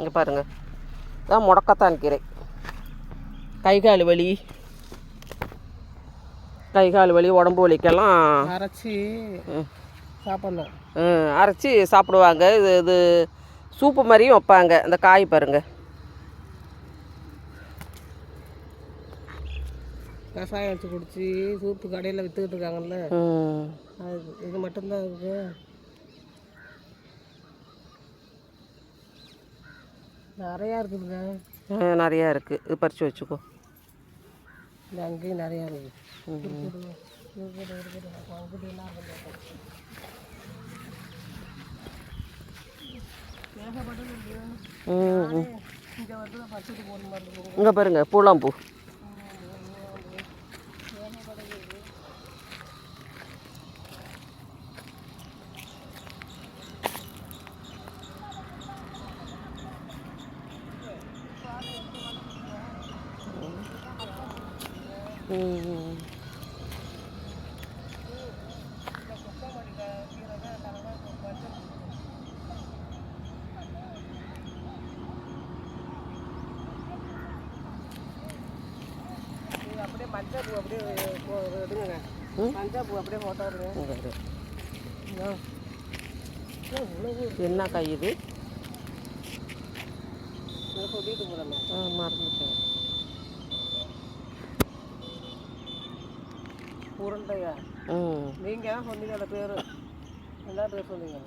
இங்கே பாருங்கள், இதான் முடக்கத்தான் கீரை. கை கால் வலி உடம்பு வலிக்கெல்லாம் அரைச்சி சாப்பிடலாம். அரைச்சி சாப்பிடுவாங்க. இது சூப்பு மாதிரியும் வைப்பாங்க. அந்த காய் பாருங்கள், கஷாயம் வச்சு குடிச்சு சூப்பு கடையில் விற்றுக்கிட்டு இருக்காங்கல்ல, அது இது மட்டும்தான் இருக்கு. நிறையா இருக்குதுங்க. நிறையா இருக்குது. இது பறித்து வச்சுக்கோ. இல்லை அங்கேயும் நிறையா இருக்குது. இங்கே பாருங்க, பூலாம்பூ. அப்படியே மஞ்சள் அப்படியே எடுங்க. மஞ்சள் பூ அப்படியே போட்டோ எடுங்க. என்ன காய் இது? சொல்லிட்டு போகிறேன், மறந்துட்டேன். உருண்டையா? நீங்கள் தான் சொன்னீங்க அந்த பேர். என்ன பேர் சொன்னீங்க?